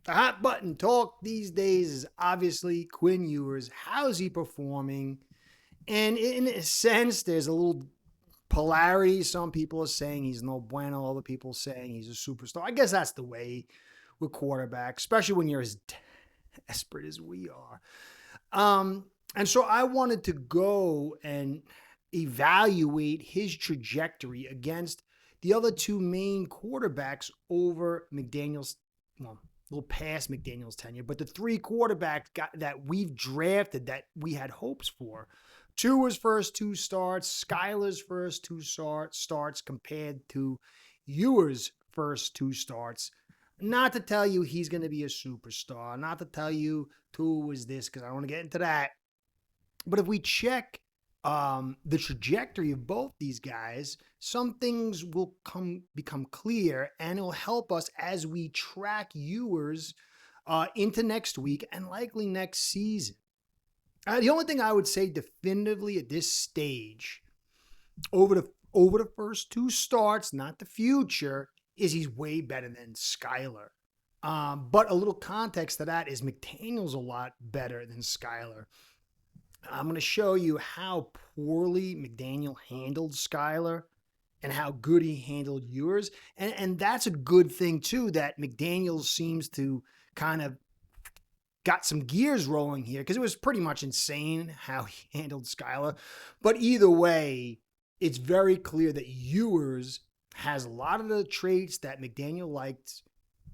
The hot button talk these days is obviously Quinn Ewers. How's he performing? And in a sense, there's a little polarity. Some people are saying he's no bueno. Other people saying he's a superstar. I guess that's the way with quarterbacks, especially when you're as desperate as we are. And so I wanted to go and evaluate his trajectory against the other two main quarterbacks over McDaniel's, well, a little past McDaniel's tenure, but the three quarterbacks that we've drafted that we had hopes for. Tua's first two starts, Skylar's first two starts compared to Ewer's first two starts. Not to tell you he's going to be a superstar, not to tell you Tua was this, because I don't want to get into that. But if we check the trajectory of both these guys, some things will become clear, and it'll help us as we track Ewers into next week and likely next season. The only thing I would say definitively at this stage, over the first two starts, not the future, is he's way better than Skylar. But a little context to that is McDaniel's a lot better than Skylar. I'm going to show you how poorly McDaniel handled Skylar and how good he handled Ewers. And that's a good thing, too, that McDaniel seems to kind of got some gears rolling here, because it was pretty much insane how he handled Skylar. But either way, it's very clear that Ewers has a lot of the traits that McDaniel liked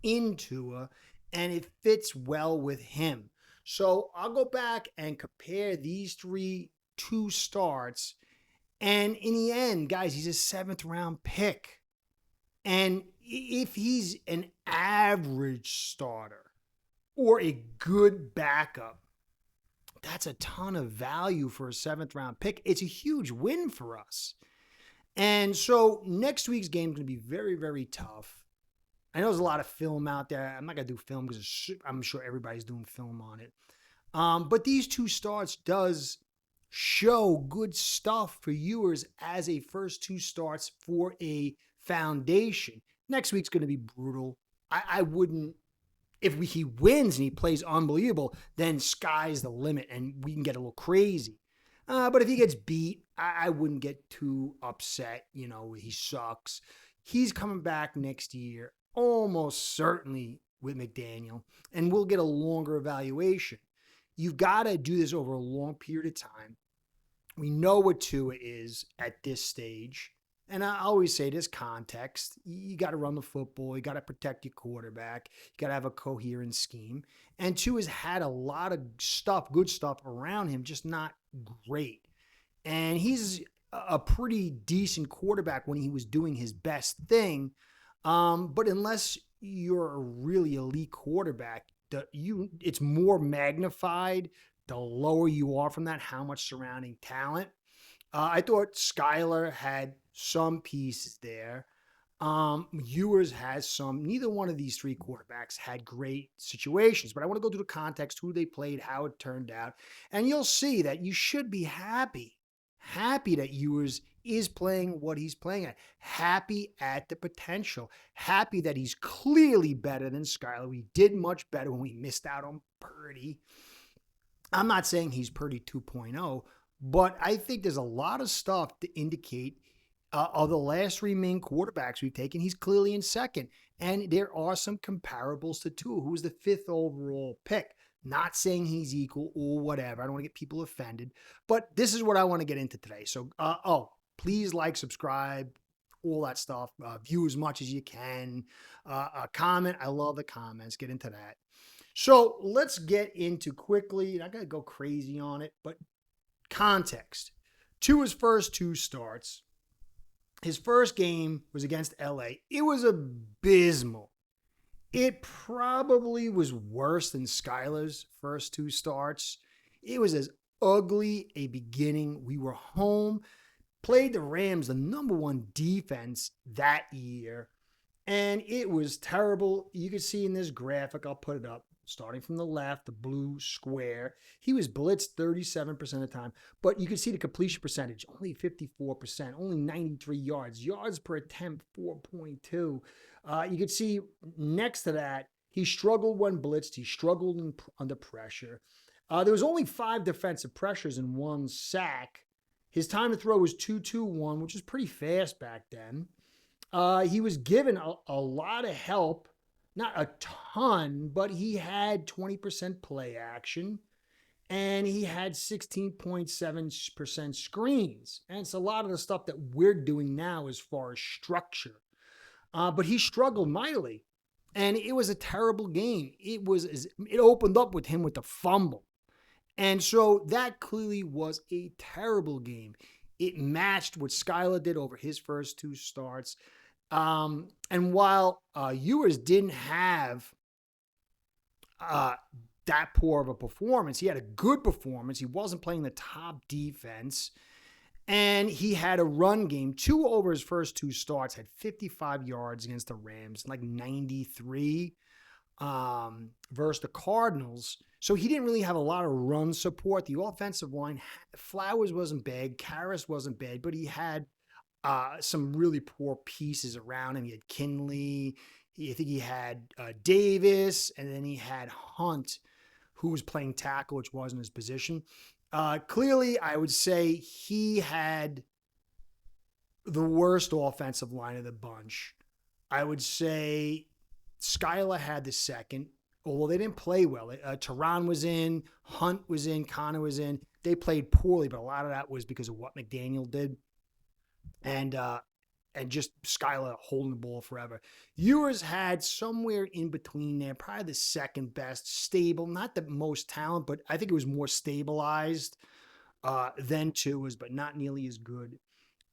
in Tua, and it fits well with him. So I'll go back and compare these two starts. And in the end, guys, he's a 7th round pick. And if he's an average starter or a good backup, that's a ton of value for a 7th round pick. It's a huge win for us. And so next week's game is going to be very, very tough. I know there's a lot of film out there. I'm not going to do film because I'm sure everybody's doing film on it. But these two starts does show good stuff for Ewers as a first two starts for a foundation. Next week's going to be brutal. I wouldn't, if he wins and he plays unbelievable, then sky's the limit and we can get a little crazy. But if he gets beat, I wouldn't get too upset. You know, he sucks. He's coming back next year, almost certainly with McDaniel, and we'll get a longer evaluation. You've got to do this over a long period of time. We know what Tua is at this stage. And I always say this context, you got to run the football. You got to protect your quarterback. You got to have a coherent scheme. And Tua's had a lot of stuff, good stuff around him, just not great. And he's a pretty decent quarterback when he was doing his best thing. But unless you're a really elite quarterback, it's more magnified the lower you are from that, how much surrounding talent. I thought Skylar had some pieces there. Ewers has some. Neither one of these three quarterbacks had great situations, but I want to go through the context, who they played, how it turned out, and you'll see that you should be happy that Ewers is playing what he's playing at, happy at the potential, happy that he's clearly better than Skylar. We did much better when we missed out on Purdy. I'm not saying he's Purdy 2.0, but I think there's a lot of stuff to indicate of the last three main quarterbacks we've taken, he's clearly in second. And there are some comparables to Tua, who was the 5th overall pick. Not saying he's equal or whatever. I don't want to get people offended. But this is what I want to get into today. So, please like, subscribe, all that stuff. View as much as you can. Comment. I love the comments. Get into that. So let's get into quickly. I got to go crazy on it, but context. Tua's first two starts. His first game was against LA. It was abysmal. It probably was worse than Skylar's first two starts. It was as ugly a beginning. We were home, played the Rams, the number one defense that year, and it was terrible. You can see in this graphic, I'll put it up, starting from the left, the blue square. He was blitzed 37% of the time, but you can see the completion percentage, only 54%, only 93 yards. Yards per attempt, 4.2. You can see next to that, He struggled when blitzed. He struggled under pressure. There was only 5 defensive pressures and 1 sack. His time to throw was 2.21, which was pretty fast back then. He was given a lot of help, not a ton, but he had 20% play action, and he had 16.7% screens. And it's a lot of the stuff that we're doing now as far as structure. But he struggled mightily, and it was a terrible game. It opened up with him with the fumble. And so that clearly was a terrible game. It matched what Skylar did over his first 2 starts. And while Ewers didn't have that poor of a performance, he had a good performance. He wasn't playing the top defense. And he had a run game. Tua over his first 2 starts had 55 yards against the Rams, like 93 versus the Cardinals. So he didn't really have a lot of run support. The offensive line, Flowers wasn't bad, Karras wasn't bad, but he had some really poor pieces around him. He had Kinley, I think he had Davis, and then he had Hunt, who was playing tackle, which wasn't his position. Clearly, I would say he had the worst offensive line of the bunch. I would say Skylar had the second, although they didn't play well. Teron was in, Hunt was in, Connor was in. They played poorly, but a lot of that was because of what McDaniel did. And just Skylar holding the ball forever. Ewers had somewhere in between there, probably the second best, stable, not the most talent, but I think it was more stabilized than Tua's, but not nearly as good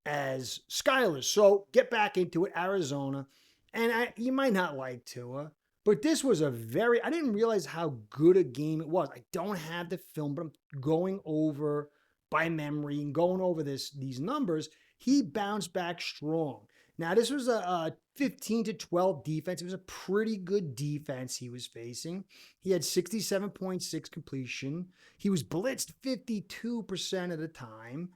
as Skylar's. So get back into it, Arizona. And you might not like Tua, but this was I didn't realize how good a game it was. I don't have the film, but I'm going over by memory and going over these numbers. He bounced back strong. Now, this was a 15-12 defense. It was a pretty good defense he was facing. He had 67.6 completion. He was blitzed 52% of the time.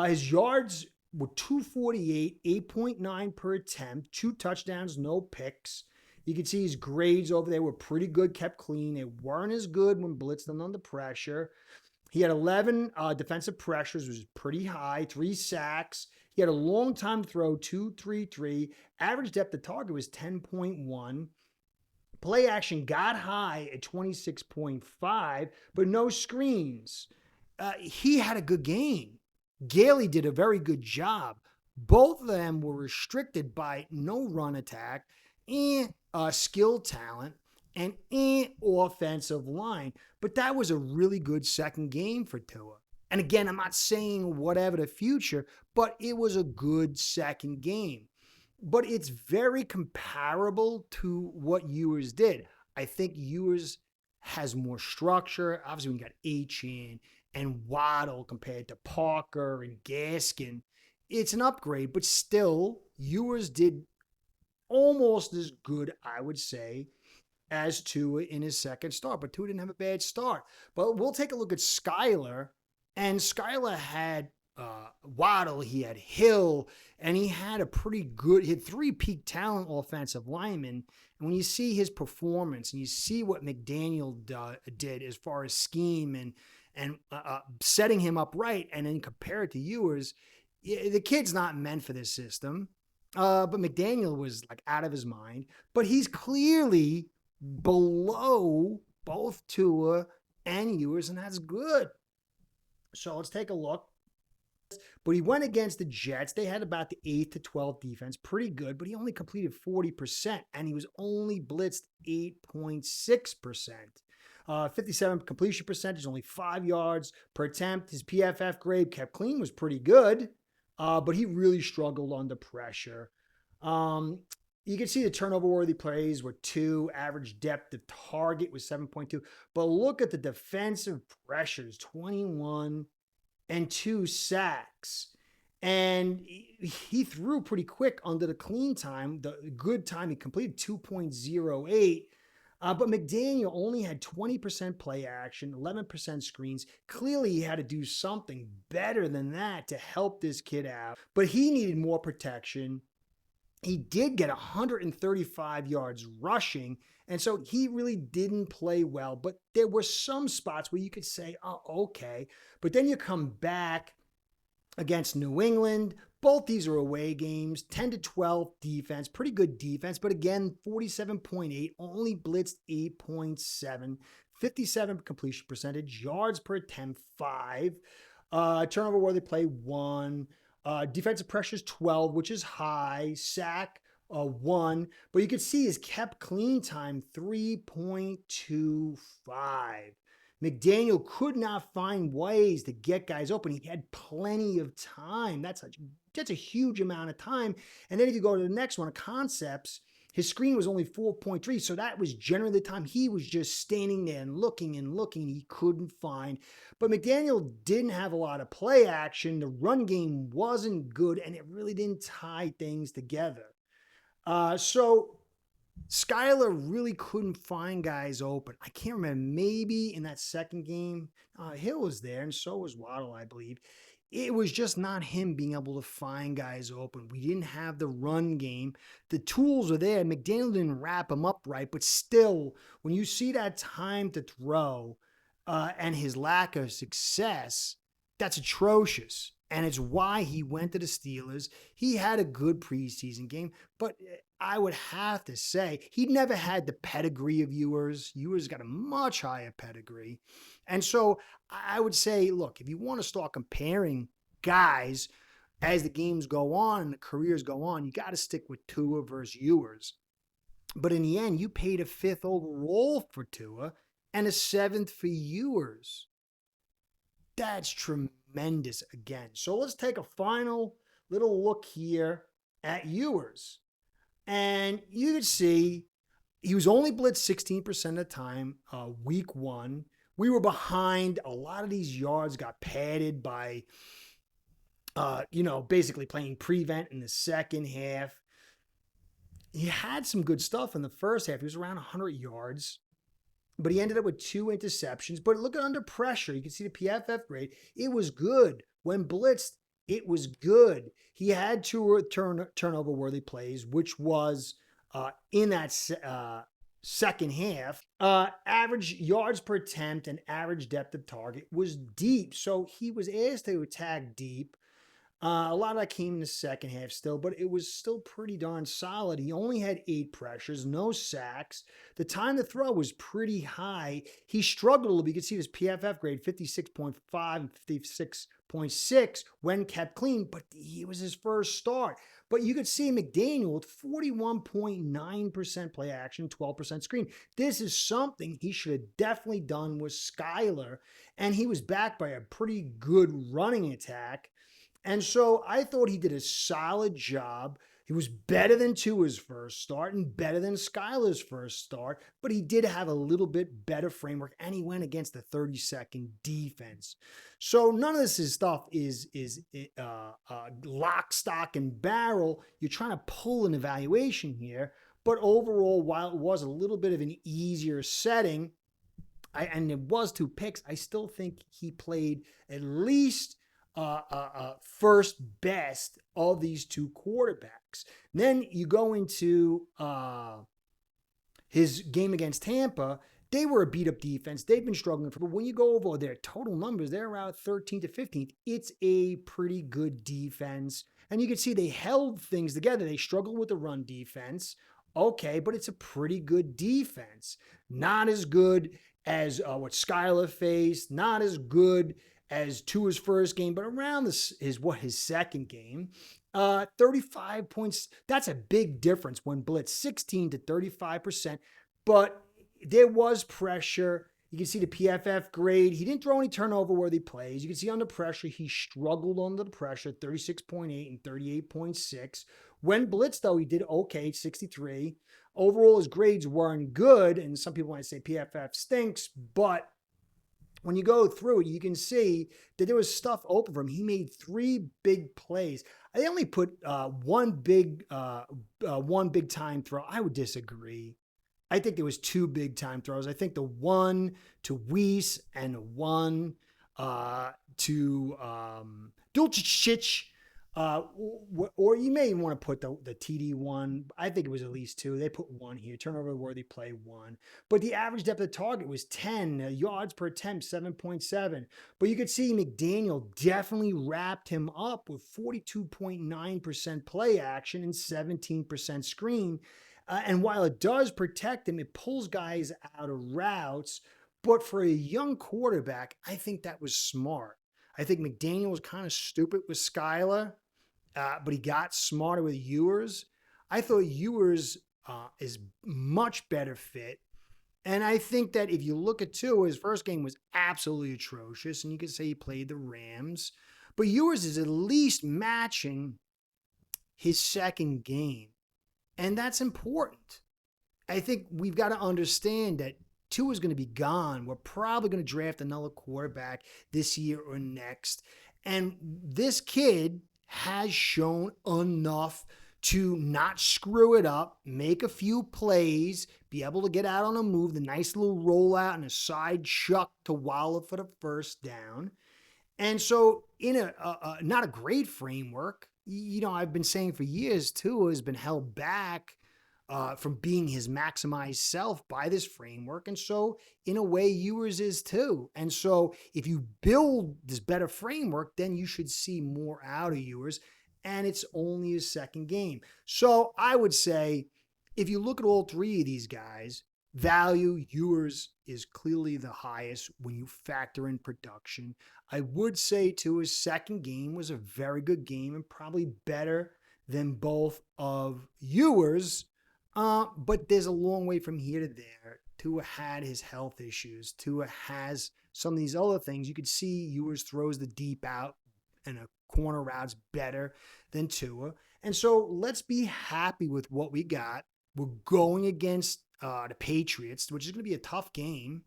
His yards were 248, 8.9 per attempt, 2 touchdowns, no picks. You can see his grades over there were pretty good, kept clean. They weren't as good when blitzed and under pressure. He had 11 defensive pressures, which was pretty high, 3 sacks. He had a long time to throw, 2.33. Average depth of target was 10.1. Play action got high at 26.5, but no screens. He had a good game. Gailey did a very good job. Both of them were restricted by no run attack and skill talent and offensive line. But that was a really good second game for Tua. And again, I'm not saying whatever the future, but it was a good second game. But it's very comparable to what Ewers did. I think Ewers has more structure. Obviously, we got Achane and Waddle compared to Parker and Gaskin. It's an upgrade, but still, Ewers did almost as good, I would say, as Tua in his second start. But Tua didn't have a bad start. But we'll take a look at Skylar. And Skylar had Waddle, he had Hill, and he had he had 3 peak talent offensive linemen. And when you see his performance and you see what McDaniel did as far as scheme and setting him up right, and then compare it to Ewers, the kid's not meant for this system. But McDaniel was like out of his mind. But he's clearly below both Tua and Ewers, and that's good. So let's take a look. But he went against the Jets. They had about the 8 to 12 defense, pretty good, but he only completed 40%, and he was only blitzed 8.6%. 57 completion percentage, only 5 yards per attempt. His PFF grade kept clean, was pretty good, but he really struggled under pressure. You can see the turnover-worthy plays were 2. Average depth of target was 7.2. But look at the defensive pressures, 21 and 2 sacks. And he threw pretty quick under the clean time. The good time, he completed 2.08. But McDaniel only had 20% play action, 11% screens. Clearly, he had to do something better than that to help this kid out. But he needed more protection. He did get 135 yards rushing, and so he really didn't play well. But there were some spots where you could say, oh, okay. But then you come back against New England. Both these are away games, 10-12 defense, pretty good defense. But again, 47.8, only blitzed 8.7, 57 completion percentage, yards per attempt, 5. Turnover worthy play, 1. Defensive pressures, 12, which is high. Sack, 1. But you can see his kept clean time, 3.25. McDaniel could not find ways to get guys open. He had plenty of time. That's a huge amount of time. And then if you go to the next one, concepts, his screen was only 4.3. So that was generally the time he was just standing there and looking and looking. He couldn't find. But McDaniel didn't have a lot of play action. The run game wasn't good, and it really didn't tie things together. So Skylar really couldn't find guys open. I can't remember. Maybe in that second game, Hill was there, and so was Waddle, I believe. It was just not him being able to find guys open. We didn't have the run game. The tools are there. McDaniel didn't wrap him up right, but still, when you see that time to throw and his lack of success, that's atrocious. And it's why he went to the Steelers. He had a good preseason game, but I would have to say he never had the pedigree of Ewers. Ewers got a much higher pedigree. And so I would say, look, if you want to start comparing guys as the games go on and the careers go on, you got to stick with Tua versus Ewers. But in the end, you paid a 5th overall for Tua and a 7th for Ewers. That's tremendous again. So let's take a final little look here at Ewers. And you can see he was only blitzed 16% of the time week 1. We were behind. A lot of these yards got padded by, basically playing prevent in the second half. He had some good stuff in the first half. He was around 100 yards. But he ended up with 2 interceptions. But look at under pressure. You can see the PFF grade. It was good. When blitzed, it was good. He had 2 turnover-worthy plays, which was in that second half. Average yards per attempt and average depth of target was deep. So he was asked to attack deep. A lot of that came in the second half still, but it was still pretty darn solid. He only had 8 pressures, no sacks. The time to throw was pretty high. He struggled a little bit. You can see his PFF grade, 56.5 and 56.6 when kept clean, but it was his first start. But you could see McDaniel with 41.9% play action, 12% screen. This is something he should have definitely done with Skylar, and he was backed by a pretty good running attack. And so I thought he did a solid job. He was better than Tua's first start and better than Skylar's first start, but he did have a little bit better framework, and he went against the 32nd defense. So none of this stuff is lock, stock, and barrel. You're trying to pull an evaluation here, but overall, while it was a little bit of an easier setting, and it was 2 picks, I still think he played at least first best of these 2 quarterbacks. Then you go into his game against Tampa. They were a beat up defense. They've been struggling but when you go over their total numbers, they're around 13th to 15th. It's a pretty good defense. And you can see they held things together. They struggled with the run defense. Okay, but it's a pretty good defense. Not as good as what Skylar faced. Not as good as Tua's first game, but around his second game. 35 points. That's a big difference when blitz, 16 to 35%. But there was pressure. You can see the PFF grade. He didn't throw any turnover-worthy plays. You can see under pressure, he struggled under the pressure, 36.8 and 38.6. When blitzed, though, he did okay, 63. Overall, his grades weren't good, and some people might say PFF stinks, but when you go through it, you can see that there was stuff open for him. He made 3 big plays. I only put one big time throw. I would disagree. I think there was 2 big time throws. I think the one to Weiss and the one to Dulcich Or you may want to put the TD one. I think it was at least two. They put one here. Turnover worthy play one. But the average depth of target was 10 yards per attempt, 7.7. But you could see McDaniel definitely wrapped him up with 42.9% play action and 17% screen. And while it does protect him, it pulls guys out of routes. But for a young quarterback, I think that was smart. I think McDaniel was kind of stupid with Skylar, but he got smarter with Ewers. I thought Ewers is much better fit. And I think that if you look at Tua, his first game was absolutely atrocious, and you could say he played the Rams. But Ewers is at least matching his second game. And that's important. I think we've got to understand that Tua is going to be gone. We're probably going to draft another quarterback this year or next. And this kid has shown enough to not screw it up, make a few plays, be able to get out on a move, the nice little rollout and a side chuck to Waller for the first down. And so in a not a great framework, I've been saying for years, Tua has been held back from being his maximized self by this framework. And so in a way, Ewers is too. And so if you build this better framework, then you should see more out of Ewers. And it's only his second game. So I would say if you look at all three of these guys, value, Ewers is clearly the highest when you factor in production. I would say too, his second game was a very good game and probably better than both of Ewers. But there's a long way from here to there. Tua had his health issues. Tua has some of these other things. You could see Ewers throws the deep out and a corner routes better than Tua. And so let's be happy with what we got. We're going against the Patriots, which is going to be a tough game.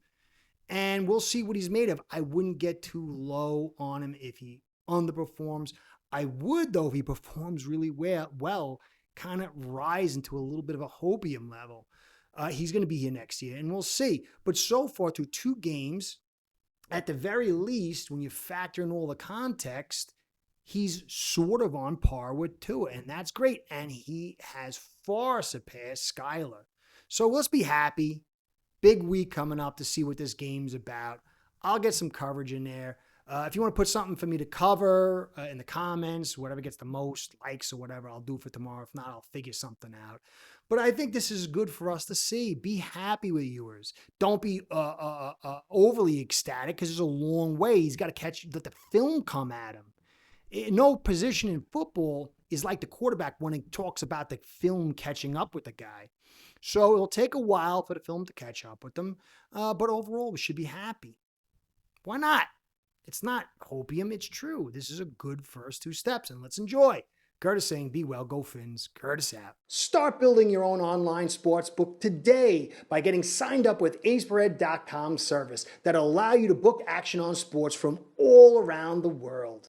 And we'll see what he's made of. I wouldn't get too low on him if he underperforms. I would, though, if he performs really well, kind of rise into a little bit of a hopium level. He's going to be here next year, and we'll see. But so far, through two games, at the very least, when you factor in all the context, he's sort of on par with Tua, and that's great. And he has far surpassed Skylar. So let's be happy. Big week coming up to see what this game's about. I'll get some coverage in there. If you want to put something for me to cover in the comments, whatever gets the most likes or whatever, I'll do for tomorrow. If not, I'll figure something out. But I think this is good for us to see. Be happy with Ewers. Don't be overly ecstatic because there's a long way. He's got to let the film come at him. No position in football is like the quarterback when he talks about the film catching up with the guy. So it'll take a while for the film to catch up with them. But overall, we should be happy. Why not? It's not hopium, it's true. This is a good first two steps, and let's enjoy. Curtis saying, be well, go Fins. Curtis out. Start building your own online sports book today by getting signed up with aceperhead.com service that'll allow you to book action on sports from all around the world.